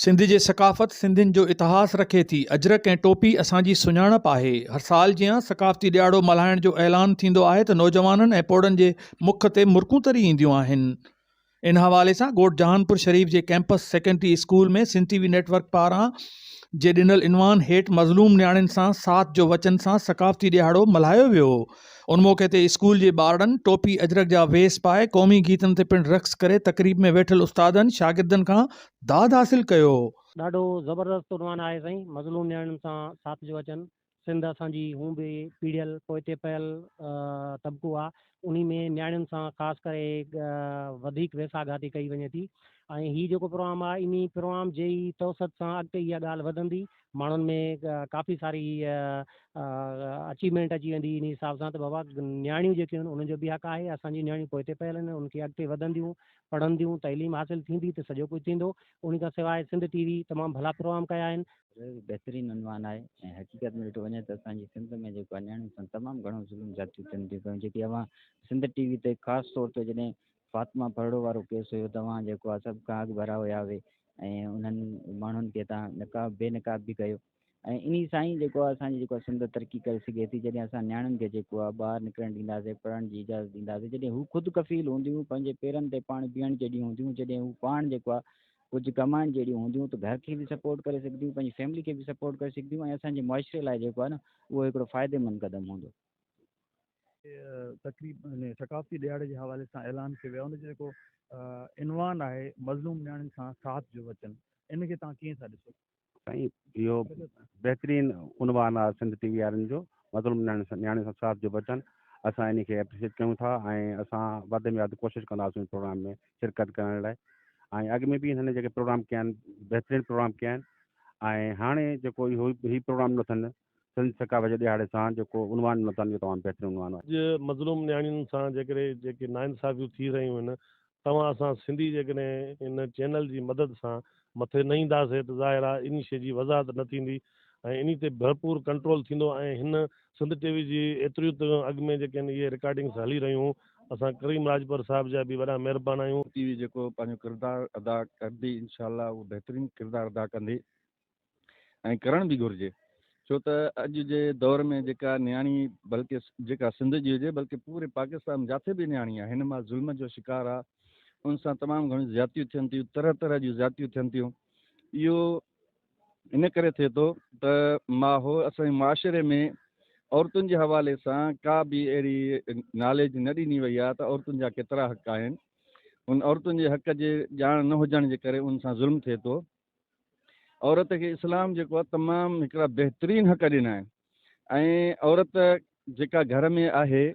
सिंध जे सकाफ़त सिंधियुनि जो इतिहास रखे थी। अजरक ऐं टोपी असांजी सुञाणप आहे। हर साल जीअं सकाफ़ती ॾियारो मल्हाइण जो ऐलान थींदो आहे त नौजवाननि ऐं पोड़नि जे मुख ते मुर्कूं तरी ईंदियूं आहिनि। इन हवाले सां ॻोठ जहानपुर शरीफ़ जे कैंपस सेकेंडरी स्कूल में सिंध टीवी नेटवर्क पारां जे ॾिनल इनवान हेठि मज़लूम न्याणियुनि सां साथ जो वचन सां सकाफ़ती ॾियारो मल्हायो वियो। उन मौक़े ते स्कूल जे ॿारनि टोपी अजरक जा वेस पाए क़ौमी गीतनि ते पिणु रक़्स करे तक़रीब में वेठल उस्तादनि शागिर्दनि खां दाद हासिल कयो। ॾाढो ज़बरदस्त उनवान आहे साईं। मज़लूम न्याणियुनि सां साथ जो वचन। सिंध असांजी हूं बि पीढ़ियल पोइते पयल तबिको आहे। उन में न्याणियुनि सां ख़ासि करे वधीक वेसाघाती कई वञे थी। ऐं हीउ जेको प्रोग्राम आहे इन प्रोग्राम जे ई तवसत सां अॻिते इहा ॻाल्हि वधंदी। माण्हुनि में काफ़ी सारी अचीवमेंट अची वेंदी इन हिसाब सां त बाबा न्याणियूं जेके आहिनि उन्हनि जो बि हक़ आहे। असांजी न्याणियूं पोइते पयल आहिनि, उनखे अॻिते वधंदियूं, पढ़ंदियूं, तइलीम हासिल थींदी त सॼो कुझु थींदो। उन खां सवाइ सिंध टीवी तमामु भला प्रोग्राम कया आहिनि। बहितरीनु उनवान आहे ऐं हक़ीक़त में ॾिठो वञे त असांजी सिंध में जेको आहे न्याणियुनि सां तमामु घणो ज़ुल्म जातियूं थियनि थियूं पियूं, जेकी अवां सिंध टीवी ते ख़ासि तौर ते जॾहिं फातिमा परोड़ो वारो केस हुयो तव्हां जेको आहे सभु काग भरा हुया हुए ऐं उन्हनि माण्हुनि खे तव्हां नक़ाब बेनक़ाब बि कयो ऐं इन सां ई जेको आहे असांजी जेको आहे सिंध तरक़ी करे सघे थी। जॾहिं असां न्याणियुनि खे जेको आहे ॿाहिरि निकिरणु ॾींदासीं, पढ़ण जी इजाज़त ॾींदासीं, जॾहिं हू ख़ुदि कफ़ील हूंदियूं, पंहिंजे पेरनि ते पाण बीहण जहिड़ियूं हूंदियूं, जॾहिं हू पाण जेको आहे कुझु कमाइण जहिड़ियूं हूंदियूं त घर खे बि सपोर्ट करे सघंदियूं, पंहिंजी फैमिली खे बि सपोर्ट करे सघंदियूं ऐं असांजे मुआशरे लाइ जेको आहे न उहो हिकिड़ो फ़ाइदेमंद क़दम हूंदो। तक़रीबन सकाफ़ती ॾियारे जे हवाले सां ऐलान कयो वियो आहे। उनजो जेको इनवान आहे मज़लूम न्याणियुनि सां साथ जो वचन, इनखे तव्हां कीअं था ॾिसो? साईं इहो बहितरीनु उनवान आहे सिंध टीवी वारनि जो, मज़लूम न्याणियुनि सां साथ जो वचन। असां इन खे एप्रिशिएट कयूं था ऐं असां वधि में वधि कोशिशि कंदासीं प्रोग्राम में शिरकत करण लाइ। ऐं अॻु में बि हिन जेके प्रोग्राम कया आहिनि बहितरीनु प्रोग्राम कया आहिनि ऐं हाणे जेको इहो प्रोग्राम नथनि सिंध सकाफ़त जे ॾियारे सां जेको उनवान नथनि इहो तमामु बहितरीनु उनवान आहे। अॼु मज़लूम न्याणियुनि सां जेके नाइंसाफ़ियूं थी रहियूं आहिनि, तव्हां असां सिंधी जेकॾहिं इन चैनल जी मदद सां मथे न ईंदासीं त ज़ाहिर आहे इन शइ जी वज़ाहत न थींदी ऐं इन ते भरपूर कंट्रोल थींदो। ऐं हिन सिंध टीवी जी एतिरियूं त अॻु में जेके आहिनि इहे रिकॉर्डिंग्स हली रहियूं, असां करीम राजपर साहिब जा बि वॾा महिरबान आहियूं। टीवी जेको पंहिंजो किरदारु अदा कंदी इंशाअल्लाह उहो बहितरीनु किरदारु अदा कंदी ऐं करण बि घुरिजे, छो त अॼु जे दौर में जेका न्याणी बल्कि जेका सिंध जी हुजे बल्कि पूरे पाकिस्तान जिथे बि न्याणी आहे हिन मां ज़ुल्म जो शिकार आहे। उन सां तमामु घणियूं ज़्यादतियूं थियनि थियूं, तरह तरह जूं ज़्यादतियूं थियनि थियूं। इहो इन करे थिए थो त माहौल असांजे मुआशरे में औरतुनि जे हवाले सां का बि अहिड़ी नॉलेज न ॾिनी वई आहे त औरतुनि जा केतिरा हक़ आहिनि। उन औरतुनि जे हक़ जे ॼाण न हुजण जे करे उन सां ज़ुल्म थिए थो। औरत खे इस्लाम जेको आहे तमामु हिकिड़ा बहितरीनु हक़ ॾिना आहिनि ऐं औरत जेका घर में आहे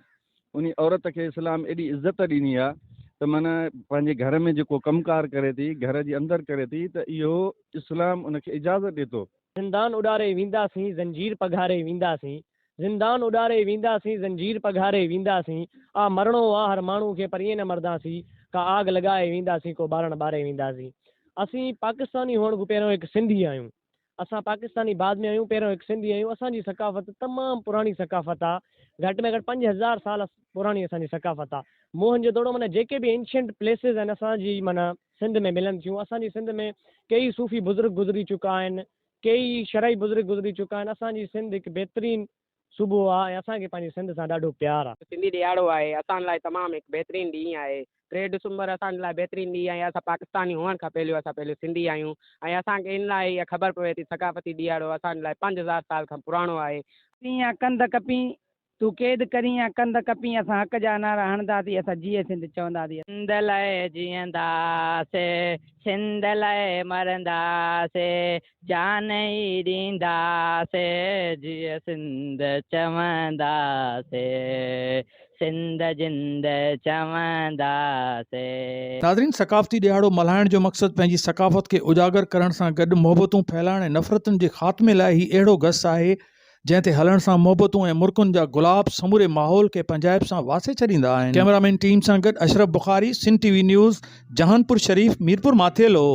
उन औरत खे इस्लाम एॾी इज़त ॾिनी आहे त माना पंहिंजे घर में जेको कमकार करे थी, घर जे अंदरि करे थी, त इहो इस्लाम उनखे इजाज़त ॾिए थो। ज़िंदान उॾारे वेंदासीं, ज़ंजीर पघारे वेंदासीं, ज़िंदान उॾारे वेंदासीं, ज़ंजीर पघारे वेंदासीं। आ मरणो आहे हर माण्हू खे पर ईअं न मरदासीं, का आग लॻाए वेंदासीं, को ॿारनि ॿारे वेंदासीं। असीं पाकिस्तानी हुअण खां पहिरियों हिकु सिंधी आहियूं। असां पाकिस्तानी बाद में आहियूं, पहिरियों हिकु सिंधी आहियूं। असांजी सकाफ़त तमामु पुराणी सकाफ़त आहे, घटि में घटि 5000 साल पुराणी असांजी सकाफ़त आहे। मोहन जो दड़ो माना जेके बि एंशियंट प्लेसिस आहिनि असांजी माना सिंध में मिलनि थियूं। असांजी सिंध में कई सूफ़ी बुज़ुर्ग गुज़री चुका आहिनि, कई शरई बुज़ुर्ग गुज़री चुका आहिनि। असांजी सिंध हिकु बहितरीनु सूबो आहे ऐं असांखे पंहिंजी सिंध सां ॾाढो प्यारु आहे। सिंधी ॾियारो आहे असां लाइ तमामु हिकु बहितरीनु ॾींहुं आहे। 3 डिसंबर असांजे लाइ बहितरीनु ॾींहुं आहे। असां पाकिस्तानी हुअण खां पहिरियों असां पहिरियों सिंधी आहियूं ऐं असांखे इन लाइ इहा ख़बर पवे थी सकाफ़ती ॾियारो असांजे लाइ 5000 साल खां पुराणो आहे। कीअं कंध कपी तूं क़ैद करीं कंध कपी, असां हक़ जा नारा हणंदासीं, असां जीअं सिंध चवंदासीं। सिंध लाइ जीअंदासीं, सिंध लाइ मरंदासीं, जान ई ॾींदासीं, जीअं सिंध चवंदासीं, सिंध जिंद चवंदासीं। नाज़रीन, सकाफ़ती ॾियारो मल्हाइण जो मक़सदु पंहिंजी सकाफ़त खे उजागर करण सां गॾु मोहबतूं फैलाइण ऐं नफ़रतुनि जे ख़ात्मे लाइ ही अहिड़ो गस आहे जंहिं ते हलण सां मोहबतूं ऐं मुर्कुनि जा गुलाब समूरे माहौल खे पंजाइब सां वासे छॾींदा आहिनि। कैमरामैन टीम सां गॾु अशरफ बुखारी, सिंध टीवी न्यूज़, जहानपुर शरीफ़, मीरपुर माथेलो।